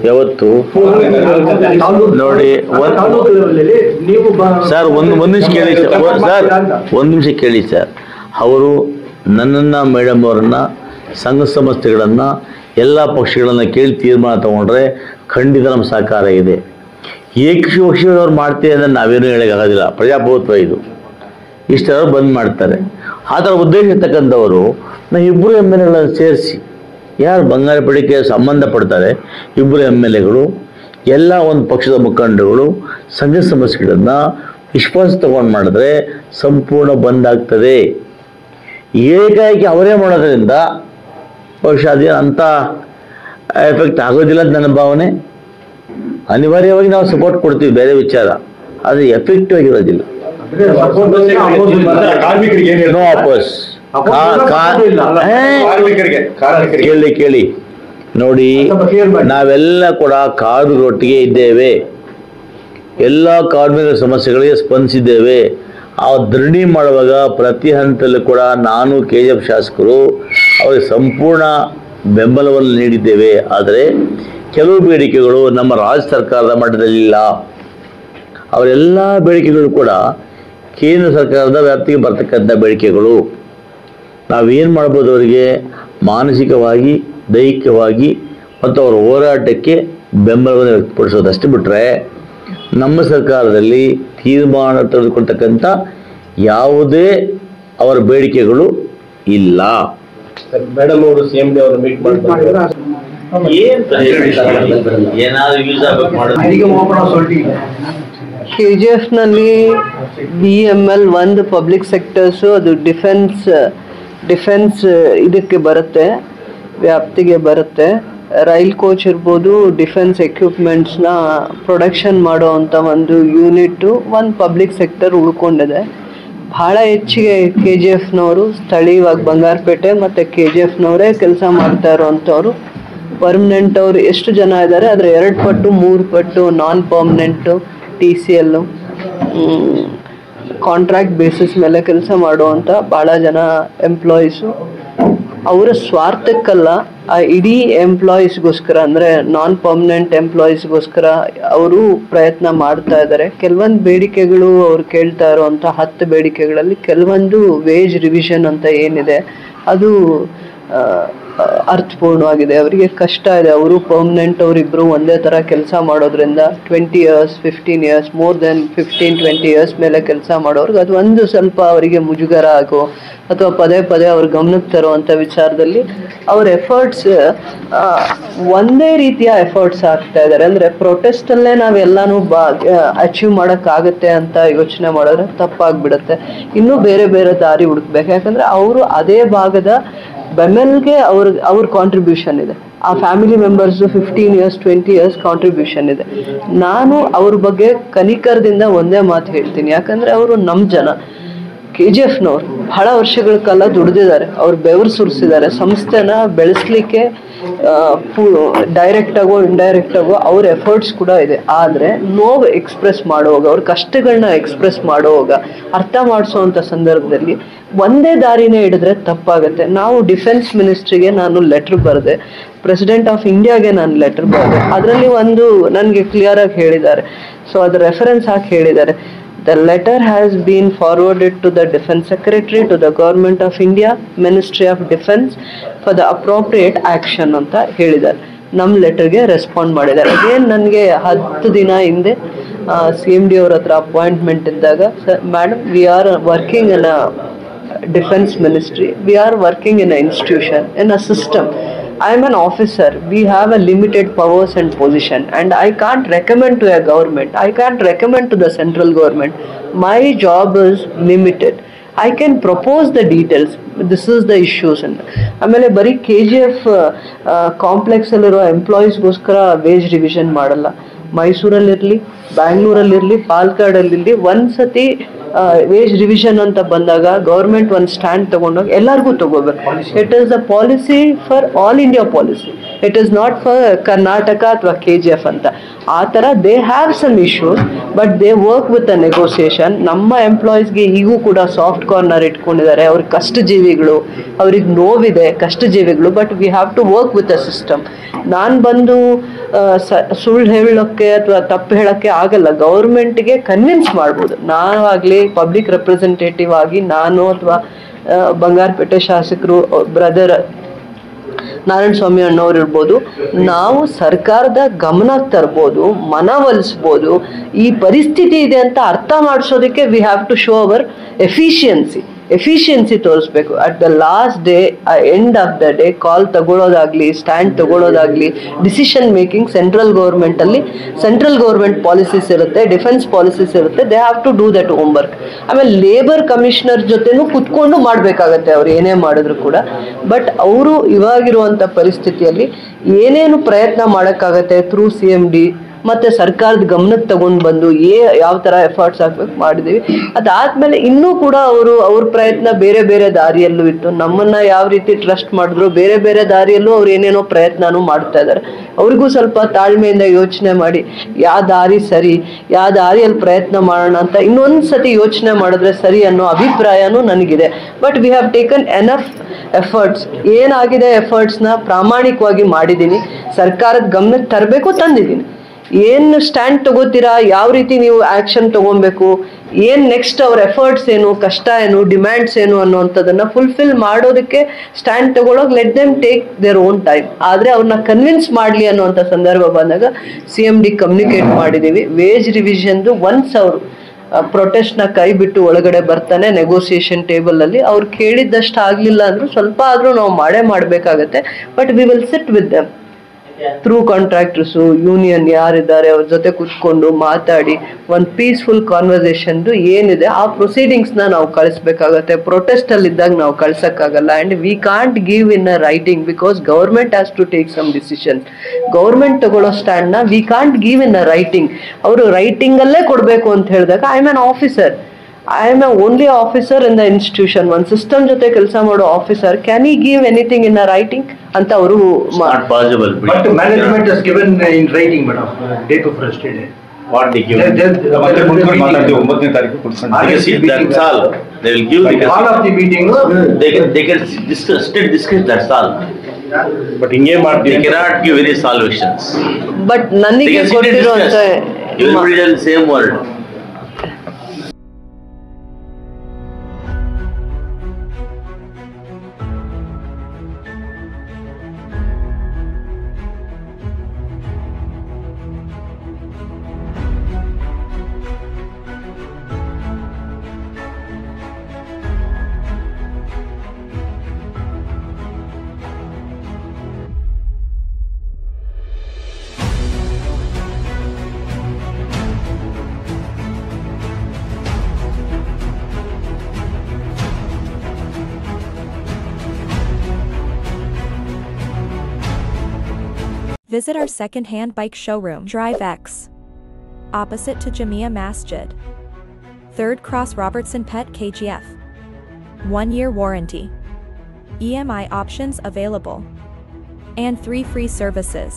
ಯಾವತ್ತು ನೋಡಿ ಸರ್ ಒಂದು ನಿಮಿಷ ಕೇಳಿ ಸರ್ ಒಂದು ನಿಮಿಷ ಕೇಳಿ ಸರ್. ಅವರು ನನ್ನನ್ನು ಮೇಡಮ್ ಅವರನ್ನು ಸಂಘ ಸಂಸ್ಥೆಗಳನ್ನು ಎಲ್ಲ ಪಕ್ಷಗಳನ್ನು ಕೇಳಿ ತೀರ್ಮಾನ ತಗೊಂಡ್ರೆ ಖಂಡಿತ ನಮ್ಮ ಸಹಕಾರ ಇದೆ. ಏಕಪಕ್ಷೀಯವ್ರು ಮಾಡ್ತೀವಿ ಅಂದರೆ ನಾವೇನು ಹೇಳೋಕ್ಕಾಗೋದಿಲ್ಲ. ಪ್ರಜಾಪ್ರಭುತ್ವ ಇದು. ಇಷ್ಟೆಲ್ಲರೂ ಬಂದ್ ಮಾಡ್ತಾರೆ. ಆ ಥರ ಉದ್ದೇಶ ಇರ್ತಕ್ಕಂಥವರು ನಾವು ಇಬ್ಬರು ಎಮ್ ಎಲ್ ಎಗಳನ್ನು ಸೇರಿಸಿ, ಯಾರು ಬಂಗಾರ ಬೇಡಿಕೆ ಸಂಬಂಧಪಡ್ತಾರೆ ಇಬ್ಬರು ಎಮ್ ಎಲ್ ಎಗಳು, ಎಲ್ಲ ಒಂದು ಪಕ್ಷದ ಮುಖಂಡಗಳು ಸಂಘ ಸಮಸ್ಯೆಗಳನ್ನು ವಿಶ್ವಾಸ ತಗೊಂಡು ಮಾಡಿದ್ರೆ ಸಂಪೂರ್ಣ ಬಂದ್ ಆಗ್ತದೆ. ಏಕಾಏಕಿ ಅವರೇ ಮಾಡೋದ್ರಿಂದ ಬಹುಶಃ ಅದೇನು ಅಂಥ ಎಫೆಕ್ಟ್ ಆಗೋದಿಲ್ಲ ಅಂತ ನನ್ನ ಭಾವನೆ. ಅನಿವಾರ್ಯವಾಗಿ ನಾವು ಸಪೋರ್ಟ್ ಕೊಡ್ತೀವಿ, ಬೇರೆ ವಿಚಾರ, ಅದು ಎಫೆಕ್ಟಿವ್ ಆಗಿರೋದಿಲ್ಲ. No oppose. ಕೇಳಿ ನೋಡಿ, ನಾವೆಲ್ಲ ಕೂಡ ಕಾರ್ಮಿಕರೊಟ್ಟಿಗೆ ಇದ್ದೇವೆ, ಎಲ್ಲ ಕಾರ್ಮಿಕರ ಸಮಸ್ಯೆಗಳಿಗೆ ಸ್ಪಂದಿಸಿದ್ದೇವೆ. ಆ ಧರಣಿ ಮಾಡುವಾಗ ಪ್ರತಿ ಹಂತದಲ್ಲೂ ಕೂಡ ನಾನು KGF ಶಾಸಕರು ಅವರಿಗೆ ಸಂಪೂರ್ಣ ಬೆಂಬಲವನ್ನು ನೀಡಿದ್ದೇವೆ. ಆದರೆ ಕೆಲವು ಬೇಡಿಕೆಗಳು ನಮ್ಮ ರಾಜ್ಯ ಸರ್ಕಾರದ ಮಟ್ಟದಲ್ಲಿಲ್ಲ. ಅವರೆಲ್ಲ ಬೇಡಿಕೆಗಳು ಕೂಡ ಕೇಂದ್ರ ಸರ್ಕಾರದ ವ್ಯಾಪ್ತಿಗೆ ಬರ್ತಕ್ಕಂಥ ಬೇಡಿಕೆಗಳು. ನಾವೇನು ಮಾಡ್ಬೋದು, ಅವರಿಗೆ ಮಾನಸಿಕವಾಗಿ, ದೈಹಿಕವಾಗಿ ಮತ್ತು ಅವರ ಹೋರಾಟಕ್ಕೆ ಬೆಂಬಲವನ್ನು ವ್ಯಕ್ತಪಡಿಸೋದಷ್ಟು ಬಿಟ್ಟರೆ ನಮ್ಮ ಸರ್ಕಾರದಲ್ಲಿ ತೀರ್ಮಾನ ತೆಗೆದುಕೊಳ್ತಕ್ಕಂಥ ಯಾವುದೇ ಅವರ ಬೇಡಿಕೆಗಳು ಇಲ್ಲ. ಮೇಡಮ್ ಅವರು CM ಅವರು ಮೀಟ್ ಮಾಡಿದ್ರೆ KGF ನಲ್ಲಿ BML ಒಂದು ಪಬ್ಲಿಕ್ ಸೆಕ್ಟರ್ಸು, ಅದು ಡಿಫೆನ್ಸ್ ಇದಕ್ಕೆ ಬರುತ್ತೆ, ವ್ಯಾಪ್ತಿಗೆ ಬರುತ್ತೆ. ರೈಲ್ ಕೋಚ್ ಇರ್ಬೋದು, ಡಿಫೆನ್ಸ್ ಎಕ್ವಿಪ್ಮೆಂಟ್ಸ್ನ ಪ್ರೊಡಕ್ಷನ್ ಮಾಡೋ ಅಂಥ ಒಂದು ಯೂನಿಟ್ಟು ಒಂದು ಪಬ್ಲಿಕ್ ಸೆಕ್ಟರ್ ಉಳ್ಕೊಂಡಿದೆ. ಭಾಳ ಹೆಚ್ಚಿಗೆ KGFನವರು ಸ್ಥಳೀಯವಾಗಿ ಬಂಗಾರಪೇಟೆ ಮತ್ತು KGFನವರೇ ಕೆಲಸ ಮಾಡ್ತಾ ಇರೋವಂಥವ್ರು. ಪರ್ಮನೆಂಟ್ ಅವರು ಎಷ್ಟು ಜನ ಇದ್ದಾರೆ ಅದರ 2 ಪಟ್ಟು 3 ಪಟ್ಟು ನಾನ್ ಪರ್ಮನೆಂಟು, TCL, ಕಾಂಟ್ರಾಕ್ಟ್ ಬೇಸಿಸ್ ಮೇಲೆ ಕೆಲಸ ಮಾಡುವಂಥ ಭಾಳ ಜನ ಎಂಪ್ಲಾಯೀಸು. ಅವರ ಸ್ವಾರ್ಥಕ್ಕಲ್ಲ, ಆ ಇಡೀ ಎಂಪ್ಲಾಯೀಸ್ಗೋಸ್ಕರ, ಅಂದರೆ ನಾನ್ ಪರ್ಮನೆಂಟ್ ಎಂಪ್ಲಾಯೀಸ್ಗೋಸ್ಕರ ಅವರು ಪ್ರಯತ್ನ ಮಾಡ್ತಾ ಇದ್ದಾರೆ. ಕೆಲವೊಂದು ಬೇಡಿಕೆಗಳು ಅವ್ರು ಕೇಳ್ತಾ ಇರೋವಂಥ 10 ಬೇಡಿಕೆಗಳಲ್ಲಿ ಕೆಲವೊಂದು ವೇಜ್ ರಿವಿಷನ್ ಅಂತ ಏನಿದೆ ಅದು ಅರ್ಥಪೂರ್ಣವಾಗಿದೆ. ಅವರಿಗೆ ಕಷ್ಟ ಇದೆ. ಅವರು ಪರ್ಮನೆಂಟ್ ಅವರಿಬ್ಬರು ಒಂದೇ ಥರ ಕೆಲಸ ಮಾಡೋದ್ರಿಂದ 20 years 15 years more than 15-20 years ಮೇಲೆ ಕೆಲಸ ಮಾಡೋರ್ಗೆ ಅದು ಒಂದು ಸ್ವಲ್ಪ ಅವರಿಗೆ ಮುಜುಗರ ಆಗೋ ಅಥವಾ ಪದೇ ಪದೇ ಅವ್ರ ಗಮನಕ್ಕೆ ತರುವಂಥ ವಿಚಾರದಲ್ಲಿ ಅವ್ರ ಎಫರ್ಟ್ಸ್ ಒಂದೇ ರೀತಿಯ ಎಫರ್ಟ್ಸ್ ಆಗ್ತಾ ಇದ್ದಾರೆ. ಅಂದರೆ ಪ್ರೊಟೆಸ್ಟಲ್ಲೇ ನಾವೆಲ್ಲನೂ ಅಚೀವ್ ಮಾಡೋಕ್ಕಾಗತ್ತೆ ಅಂತ ಯೋಚನೆ ಮಾಡಿದ್ರೆ ತಪ್ಪಾಗ್ಬಿಡುತ್ತೆ. ಇನ್ನೂ ಬೇರೆ ಬೇರೆ ದಾರಿ ಹುಡುಕ್ಬೇಕು. ಯಾಕಂದರೆ ಅವರು ಅದೇ ಭಾಗದ ಬೆಮೆಲ್ಗೆ ಅವ್ರ ಕಾಂಟ್ರಿಬ್ಯೂಷನ್ ಇದೆ. ಆ family members 15 years 20 years contribution ಇದೆ. ನಾನು ಅವ್ರ ಬಗ್ಗೆ ಕನಿಕರದಿಂದ ಒಂದೇ ಮಾತು ಹೇಳ್ತೀನಿ. ಯಾಕಂದರೆ ಅವರು ನಮ್ಮ ಜನ. KGFನವ್ರು ಬಹಳ ವರ್ಷಗಳ ಕಾಲ ದುಡಿದಿದ್ದಾರೆ, ಅವ್ರು ಬೆವರು ಸುರಿಸಿದ್ದಾರೆ. ಸಂಸ್ಥೆನ ಬೆಳೆಸಲಿಕ್ಕೆ ಡೈರೆಕ್ಟಾಗೋ ಇಂಡೈರೆಕ್ಟಾಗೋ ಅವ್ರ ಎಫರ್ಟ್ಸ್ ಕೂಡ ಇದೆ. ಆದರೆ ನೋವು ಎಕ್ಸ್ಪ್ರೆಸ್ ಮಾಡುವಾಗ, ಅವ್ರ ಕಷ್ಟಗಳನ್ನ ಎಕ್ಸ್ಪ್ರೆಸ್ ಮಾಡುವಾಗ, ಅರ್ಥ ಮಾಡಿಸೋವಂಥ ಸಂದರ್ಭದಲ್ಲಿ ಒಂದೇ ದಾರಿನೇ ಹಿಡಿದ್ರೆ ತಪ್ಪಾಗುತ್ತೆ. ನಾವು ಡಿಫೆನ್ಸ್ ಮಿನಿಸ್ಟ್ರಿಗೆ ನಾನು ಲೆಟ್ರ್ ಬರೆದೆ, ಪ್ರೆಸಿಡೆಂಟ್ ಆಫ್ ಇಂಡಿಯಾಗೆ ನಾನು ಲೆಟ್ರ್ ಬರೆದೆ. ಅದರಲ್ಲಿ ಒಂದು ನನಗೆ ಕ್ಲಿಯರಾಗಿ ಹೇಳಿದ್ದಾರೆ. ಸೊ ಅದು ರೆಫರೆನ್ಸ್ ಹಾಕಿ ಹೇಳಿದ್ದಾರೆ. The letter has been forwarded to the Defense Secretary, to the Government of India, Ministry of Defense for the appropriate action ಅಂತ ಹೇಳಿದ್ದಾರೆ. ನಮ್ಮ ಲೆಟರ್ಗೆ ರೆಸ್ಪಾಂಡ್ ಮಾಡಿದ್ದಾರೆ. ಅಗೇನ್ ನನಗೆ 10 ದಿನ ಹಿಂದೆ CMD ಅವ್ರ ಹತ್ರ ಅಪಾಯಿಂಟ್ಮೆಂಟ್ ಇದ್ದಾಗ, madam we are working in a defence ministry, we are working in a institution, in a system. I am an officer. We have a limited powers and position, and I can't recommend to a government. I can't recommend to the central government. My job is limited. I can propose the details. This is the issues. ಆಮೇಲೆ ಬರೀ KGF ಕಾಂಪ್ಲೆಕ್ಸಲ್ಲಿರೋ ಎಂಪ್ಲಾಯೀಸ್ಗೋಸ್ಕರ wage revision ಮಾಡಲ್ಲ. ಮೈಸೂರಲ್ಲಿರಲಿ, ಬ್ಯಾಂಗ್ಳೂರಲ್ಲಿರಲಿ, ಪಾಲಕ್ಕಾಡಲ್ಲಿರಲಿ, ಒಂದು ಸತಿ wage revision ಅಂತ ಬಂದಾಗ government ಒಂದು stand ತಗೊಂಡೋಗಿ ಎಲ್ಲರಿಗೂ ತಗೋಬೇಕು. It is a policy for all India policy. It is not for Karnataka ಅಥವಾ KGF ಅಂತ. ಆ ಥರ they have some issues but they work with a negotiation. ನಮ್ಮ ಎಂಪ್ಲಾಯೀಸ್ಗೆ ಈಗೂ ಕೂಡ ಸಾಫ್ಟ್ ಕಾರ್ನರ್ ಇಟ್ಕೊಂಡಿದ್ದಾರೆ. ಅವ್ರಿಗೆ ಕಷ್ಟಜೀವಿಗಳು, ಅವ್ರಿಗೆ ನೋವಿದೆ, ಕಷ್ಟಜೀವಿಗಳು. But we have to work with a system. ನಾನು ಬಂದು ಸುಳ್ಳು ಹೇಳೋಕ್ಕೆ ಅಥವಾ ತಪ್ಪು ಹೇಳೋಕ್ಕೆ ಆಗಲ್ಲ. ಗೌರ್ಮೆಂಟ್ಗೆ ಕನ್ವಿನ್ಸ್ ಮಾಡ್ಬೋದು. ನಾವಾಗಲಿ ಪಬ್ಲಿಕ್ ರೆಪ್ರೆಸೆಂಟೇಟಿವ್ ಆಗಿ ನಾನು ಅಥವಾ ಬಂಗಾರಪೇಟೆ ಶಾಸಕರು ಬ್ರದರ್ ನಾರಾಯಣ ಸ್ವಾಮಿ ಅಣ್ಣವ್ರು ಇರ್ಬೋದು, ನಾವು ಸರ್ಕಾರದ ಗಮನಕ್ಕೆ ತರ್ಬೋದು, ಮನವೊಲಿಸ್ಬೋದು. ಈ ಪರಿಸ್ಥಿತಿ ಇದೆ ಅಂತ ಅರ್ಥ ಮಾಡಿಸೋದಕ್ಕೆ we have to show our efficiency ತೋರಿಸ್ಬೇಕು. At the last day, end of the day, call ತಗೊಳ್ಳೋದಾಗ್ಲಿ, ಸ್ಟ್ಯಾಂಡ್ ತಗೊಳ್ಳೋದಾಗ್ಲಿ, decision making central government policies ಇರುತ್ತೆ, ಡಿಫೆನ್ಸ್ ಪಾಲಿಸೀಸ್ ಇರುತ್ತೆ. They have to do that homework. ಆಮೇಲೆ ಲೇಬರ್ ಕಮಿಷನರ್ ಜೊತೆನೂ ಕುತ್ಕೊಂಡು ಮಾಡಬೇಕಾಗತ್ತೆ ಅವ್ರು ಏನೇ ಮಾಡಿದ್ರು ಕೂಡ. ಬಟ್ ಅವರು ಇವಾಗಿರುವಂಥ ಪರಿಸ್ಥಿತಿಯಲ್ಲಿ ಏನೇನು ಪ್ರಯತ್ನ ಮಾಡೋಕ್ಕಾಗತ್ತೆ ಥ್ರೂ CMD ಮತ್ತು ಸರ್ಕಾರದ ಗಮನಕ್ಕೆ ತಗೊಂಡು ಬಂದು ಯಾವ ಥರ ಎಫರ್ಟ್ಸ್ ಹಾಕ್ಬೇಕು ಮಾಡಿದ್ದೀವಿ. ಅದಾದಮೇಲೆ ಇನ್ನೂ ಕೂಡ ಅವ್ರ ಪ್ರಯತ್ನ ಬೇರೆ ಬೇರೆ ದಾರಿಯಲ್ಲೂ ಇತ್ತು. ನಮ್ಮನ್ನು ಯಾವ ರೀತಿ ಟ್ರಸ್ಟ್ ಮಾಡಿದ್ರು ಬೇರೆ ಬೇರೆ ದಾರಿಯಲ್ಲೂ ಅವ್ರು ಏನೇನೋ ಪ್ರಯತ್ನನೂ ಮಾಡ್ತಾ ಇದ್ದಾರೆ. ಅವ್ರಿಗೂ ಸ್ವಲ್ಪ ತಾಳ್ಮೆಯಿಂದ ಯೋಚನೆ ಮಾಡಿ ಯಾವ ದಾರಿ ಸರಿ, ಯಾವ ದಾರಿಯಲ್ಲಿ ಪ್ರಯತ್ನ ಮಾಡೋಣ ಅಂತ ಇನ್ನೊಂದು ಸತಿ ಯೋಚನೆ ಮಾಡಿದ್ರೆ ಸರಿ ಅನ್ನೋ ಅಭಿಪ್ರಾಯನೂ ನನಗಿದೆ. But we have taken enough efforts. ಏನಾಗಿದೆ ಎಫರ್ಟ್ಸ್ನ ಪ್ರಾಮಾಣಿಕವಾಗಿ ಮಾಡಿದ್ದೀನಿ. ಸರ್ಕಾರದ ಗಮನಕ್ಕೆ ತರಬೇಕು, ತಂದಿದ್ದೀನಿ. ಏನು ಸ್ಟ್ಯಾಂಡ್ ತಗೋತೀರಾ, ಯಾವ ರೀತಿ ನೀವು ಆ್ಯಕ್ಷನ್ ತೊಗೊಬೇಕು, ಏನು ನೆಕ್ಸ್ಟ್ ಅವ್ರ ಎಫರ್ಟ್ಸ್ ಏನು, ಕಷ್ಟ ಏನು, ಡಿಮ್ಯಾಂಡ್ಸ್ ಏನು ಅನ್ನೋವಂಥದ್ದನ್ನು ಫುಲ್ಫಿಲ್ ಮಾಡೋದಕ್ಕೆ ಸ್ಟ್ಯಾಂಡ್ ತಗೊಳ್ಳೋಕೆ let them take their own time. ಆದರೆ ಅವ್ರನ್ನ ಕನ್ವಿನ್ಸ್ ಮಾಡಲಿ ಅನ್ನೋವಂಥ ಸಂದರ್ಭ ಬಂದಾಗ CMD ಕಮ್ಯುನಿಕೇಟ್ ಮಾಡಿದ್ದೀವಿ. ವೇಜ್ ರಿವಿಷನ್ದು ಒನ್ಸ್ ಅವರು ಪ್ರೊಟೆಸ್ಟ್ನ ಕೈ ಬಿಟ್ಟು ಒಳಗಡೆ ಬರ್ತಾನೆ ನೆಗೋಸಿಯೇಷನ್ ಟೇಬಲಲ್ಲಿ ಅವ್ರು ಕೇಳಿದ್ದಷ್ಟು ಆಗಲಿಲ್ಲ ಅಂದರೂ ಸ್ವಲ್ಪ ಆದರೂ ನಾವು ಮಾಡಬೇಕಾಗತ್ತೆ. But we will sit with them through contractors, union ಯಾರಿದ್ದಾರೆ ಅವ್ರ ಜೊತೆ ಕೂತ್ಕೊಂಡು ಮಾತಾಡಿ ಒಂದು ಪೀಸ್ಫುಲ್ ಕಾನ್ವರ್ಸೇಷನ್ದು ಏನಿದೆ ಆ ಪ್ರೊಸೀಡಿಂಗ್ಸ್ನ ನಾವು ಕಳಿಸ್ಬೇಕಾಗತ್ತೆ. ಪ್ರೊಟೆಸ್ಟಲ್ಲಿದ್ದಾಗ ನಾವು ಕಳ್ಸೋಕ್ಕಾಗಲ್ಲ. And we can't give in a writing because government has to take some decisions. Government ತಗೊಳ್ಳೋ ಸ್ಟ್ಯಾಂಡ್ನ we can't give in a writing. ಅವರು ರೈಟಿಂಗಲ್ಲೇ ಕೊಡಬೇಕು ಅಂತ ಹೇಳಿದಾಗ I am only officer in the institution. ಒಂದು ಸಿಸ್ಟಮ್ ಜೊತೆ ಕೆಲಸ ಮಾಡೋ ಆಫೀಸರ್ ಕ್ಯಾನ್ ಈ give anything in a writing ಅಂತ ಅವರು but management has given in writing madam date of rest ಇದೆ. What they give? That's all. They will give the all of the meeting. They can discuss. That's all. But ಹಿಂಗೆ ಮಾಡ್ತೀವಿ. They cannot give any solutions. But ನನಗೆ ಗೊತ್ತಿರುವಂತ everybody has the same word. Visit our second-hand bike showroom, Drive X, opposite to Jamia Masjid. 3rd Cross Robertson Pet KGF. 1-year warranty. EMI options available. And 3 free services.